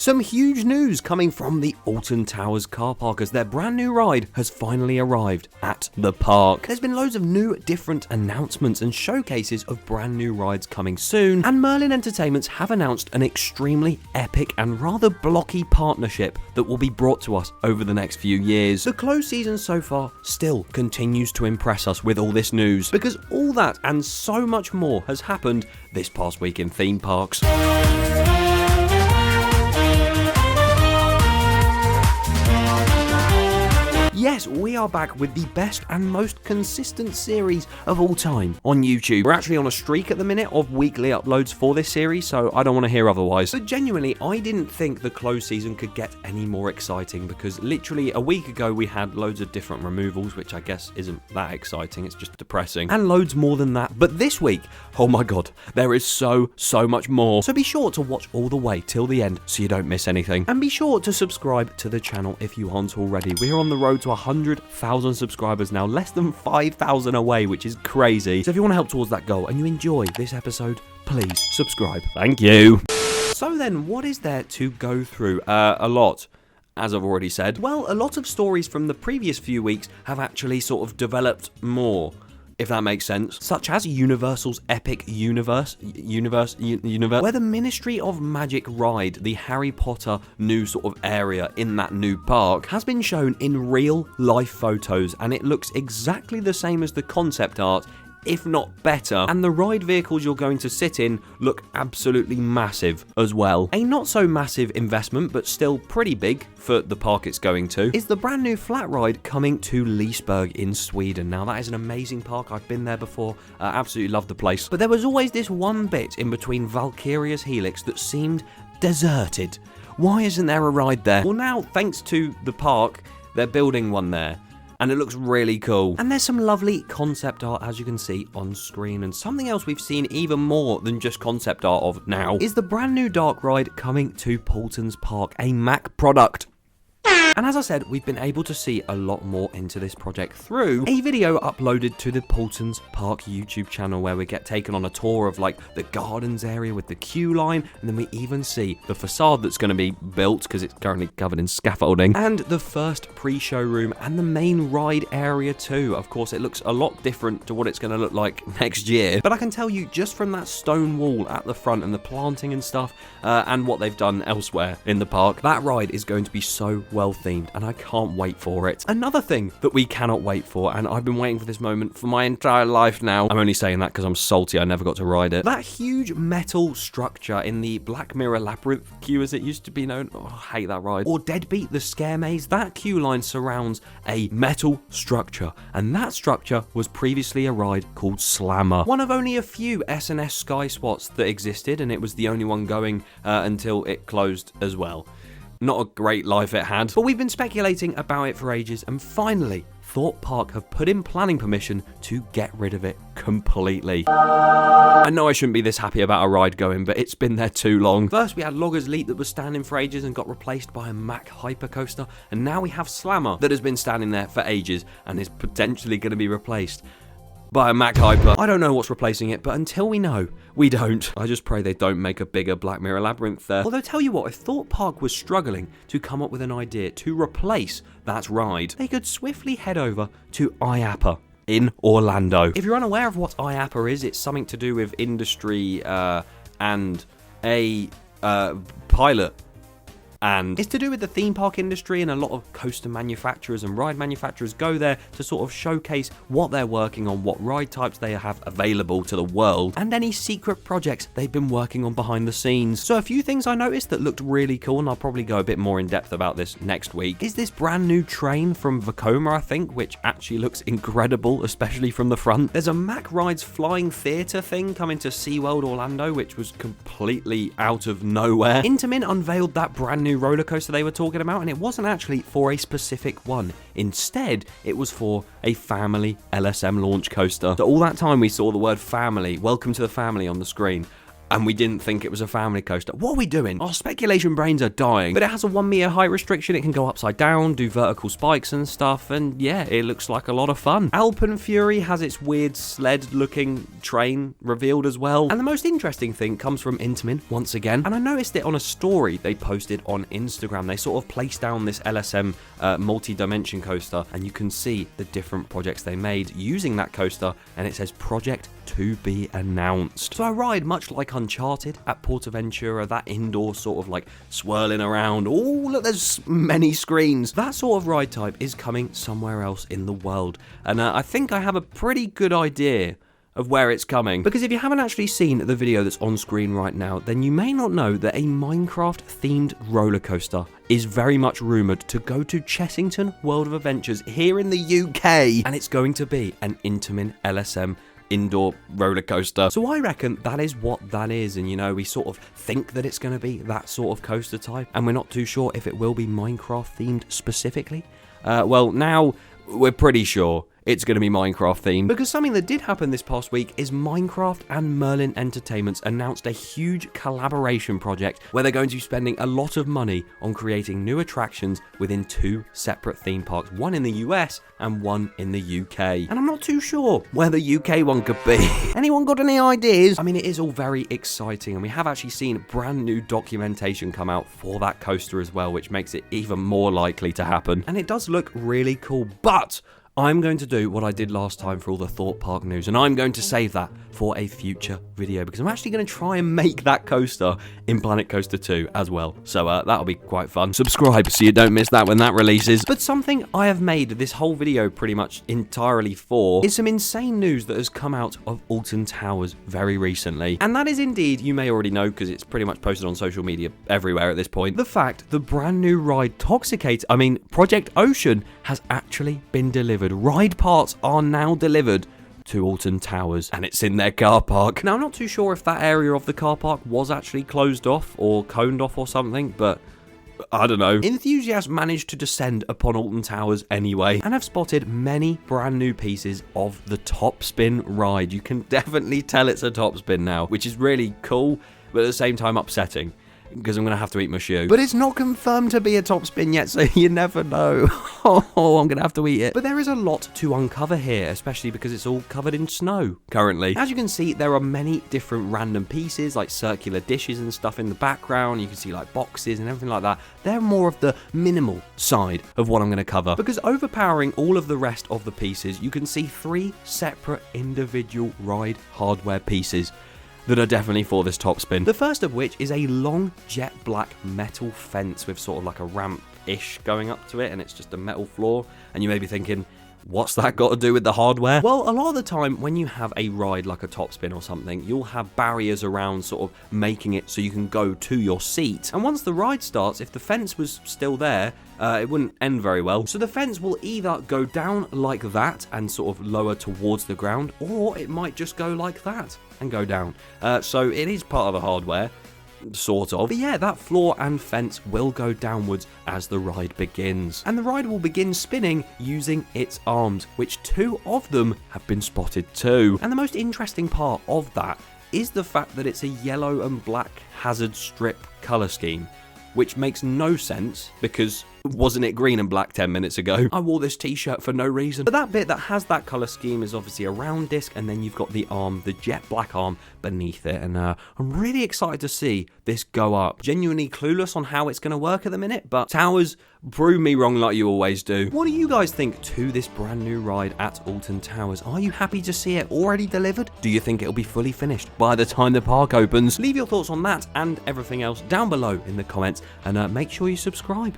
Some huge news coming from the Alton Towers car park as their brand new ride has finally arrived at the park. There's been loads of new different announcements and showcases of brand new rides coming soon, and Merlin Entertainments have announced an extremely epic and rather blocky partnership that will be brought to us over the next few years. The close season so far still continues to impress us with all this news, because all that and so much more has happened this past week in theme parks. Yes, we are back with the best and most consistent series of all time on YouTube. We're actually on a streak at the minute of weekly uploads for this series, so I don't want to hear otherwise. But genuinely, I didn't think the close season could get any more exciting, because literally a week ago we had loads of different removals, which I guess isn't that exciting, it's just depressing, and loads more than that. But this week, oh my god, there is so much more. So be sure to watch all the way till the end so you don't miss anything. And be sure to subscribe to the channel if you aren't already. We're on the road to 100,000 subscribers now, less than 5,000 away, which is crazy. So if you want to help towards that goal and you enjoy this episode, please subscribe. Thank you. So then, what is there to go through? A lot. As I've already said. Well, a lot of stories from the previous few weeks have actually sort of developed more, if that makes sense, such as Universal's epic universe, where the Ministry of Magic ride, the Harry Potter new sort of area in that new park, has been shown in real life photos, and it looks exactly the same as the concept art, if not better, and the ride vehicles you're going to sit in look absolutely massive as well. A not so massive investment, but still pretty big for the park it's going to, is the brand new flat ride coming to Liseberg in Sweden. Now, that is an amazing park. I've been there before, absolutely love the place. But there was always this one bit in between Valkyria's Helix that seemed deserted. Why isn't there a ride there? Well, now, thanks to the park, they're building one there, and it looks really cool. And there's some lovely concept art, as you can see on screen. And something else we've seen even more than just concept art of now is the brand new dark ride coming to Paultons Park, a Mac product. And as I said, we've been able to see a lot more into this project through a video uploaded to the Paultons Park YouTube channel, where we get taken on a tour of like the gardens area with the queue line, and then we even see the facade that's going to be built because it's currently covered in scaffolding, and the first pre-showroom and the main ride area too. Of course, it looks a lot different to what it's going to look like next year, but I can tell you just from that stone wall at the front and the planting and stuff, and what they've done elsewhere in the park, that ride is going to be so well themed, and I can't wait for it. Another thing that we cannot wait for, and I've been waiting for this moment for my entire life now, I'm only saying that because I'm salty I never got to ride it, that huge metal structure in the Black Mirror Labyrinth queue, as it used to be known, oh, I hate that ride, or Deadbeat the Scare Maze, that queue line surrounds a metal structure, and that structure was previously a ride called Slammer, one of only a few S&S Sky spots that existed, and it was the only one going until it closed as well. Not a great life it had, but we've been speculating about it for ages, and finally, Thorpe Park have put in planning permission to get rid of it completely. I know I shouldn't be this happy about a ride going, but it's been there too long. First, we had Loggers Leap that was standing for ages and got replaced by a Mack Hyper coaster, and now we have Slammer that has been standing there for ages and is potentially going to be replaced by a Mack Hyper. I don't know what's replacing it, but until we know, we don't. I just pray they don't make a bigger Black Mirror Labyrinth there. Although, tell you what, if Thorpe Park was struggling to come up with an idea to replace that ride, they could swiftly head over to IAPPA in Orlando. If you're unaware of what IAPPA is, it's something to do with industry and a pilot. And it's to do with the theme park industry, and a lot of coaster manufacturers and ride manufacturers go there to sort of showcase what they're working on, what ride types they have available to the world, and any secret projects they've been working on behind the scenes. So a few things I noticed that looked really cool, and I'll probably go a bit more in depth about this next week, is this brand new train from Vekoma, I think, which actually looks incredible, especially from the front. There's a Mack Rides Flying Theatre thing coming to SeaWorld Orlando, which was completely out of nowhere. Intamin unveiled that brand new roller coaster they were talking about, and it wasn't actually for a specific one. Instead, it was for a family LSM launch coaster. So all that time we saw the word family, welcome to the family, on the screen. and we didn't think it was a family coaster. What are we doing? Our speculation brains are dying. But it has a 1 meter height restriction. It can go upside down, do vertical spikes and stuff, and yeah, it looks like a lot of fun. Alpen Fury has its weird sled-looking train revealed as well. And the most interesting thing comes from Intamin once again, and I noticed it on a story they posted on Instagram. They sort of placed down this LSM multi-dimension coaster, and you can see the different projects they made using that coaster, and it says project to be announced. So a ride much like Uncharted at Portaventura, that indoor sort of like swirling around. Oh, look, there's many screens. That sort of ride type is coming somewhere else in the world, and I think I have a pretty good idea of where it's coming. Because if you haven't actually seen the video that's on screen right now, then you may not know that a Minecraft themed roller coaster is very much rumoured to go to Chessington World of Adventures here in the UK, and it's going to be an Intamin LSM indoor roller coaster. So I reckon that is what that is, and you know, we sort of think that it's going to be that sort of coaster type, and we're not too sure if it will be Minecraft themed specifically. Well, now we're pretty sure it's going to be Minecraft themed, because something that did happen this past week is Minecraft and Merlin Entertainments announced a huge collaboration project where they're going to be spending a lot of money on creating new attractions within 2 separate theme parks, one in the US and one in the UK. And I'm not too sure where the UK one could be. Anyone got any ideas? I mean, it is all very exciting, and we have actually seen brand new documentation come out for that coaster as well, which makes it even more likely to happen. And it does look really cool, but I'm going to do what I did last time for all the Thorpe Park news, and I'm going to save that for a future video, because I'm actually going to try and make that coaster in Planet Coaster 2 as well. So that'll be quite fun. Subscribe so you don't miss that when that releases. But something I have made this whole video pretty much entirely for is some insane news that has come out of Alton Towers very recently. And that is indeed, you may already know because it's pretty much posted on social media everywhere at this point, the fact the brand new ride Project Ocean has actually been delivered. Ride parts are now delivered to Alton Towers, and it's in their car park. Now, I'm not too sure if that area of the car park was actually closed off or coned off or something, but I don't know. Enthusiasts managed to descend upon Alton Towers anyway, and have spotted many brand new pieces of the Top Spin ride. You can definitely tell it's a Top Spin now, which is really cool, but at the same time upsetting, because I'm going to have to eat my shoe. But it's not confirmed to be a Top Spin yet, so you never know. Oh, I'm going to have to eat it. But there is a lot to uncover here, especially because it's all covered in snow currently. As you can see, there are many different random pieces, like circular dishes and stuff in the background. You can see like boxes and everything like that. They're more of the minimal side of what I'm going to cover, because overpowering all of the rest of the pieces, you can see 3 separate individual ride hardware pieces that are definitely for this Top Spin. The first of which is a long jet black metal fence with sort of like a ramp-ish going up to it, and it's just a metal floor, and you may be thinking, what's that got to do with the hardware? Well, a lot of the time when you have a ride like a Top Spin or something, you'll have barriers around sort of making it so you can go to your seat. And once the ride starts, if the fence was still there, it wouldn't end very well. So the fence will either go down like that and sort of lower towards the ground, or it might just go like that and go down. So it is part of the hardware, sort of. But yeah, that floor and fence will go downwards as the ride begins. And the ride will begin spinning using its arms, which 2 of them have been spotted too. And the most interesting part of that is the fact that it's a yellow and black hazard strip colour scheme, which makes no sense because wasn't it green and black 10 minutes ago? I wore this t-shirt for no reason. But that bit that has that colour scheme is obviously a round disc, and then you've got the arm, the jet black arm beneath it, and I'm really excited to see this go up. Genuinely clueless on how it's going to work at the minute, but Towers, prove me wrong like you always do. What do you guys think to this brand new ride at Alton Towers? Are you happy to see it already delivered? Do you think it'll be fully finished by the time the park opens? Leave your thoughts on that and everything else down below in the comments, and make sure you subscribe.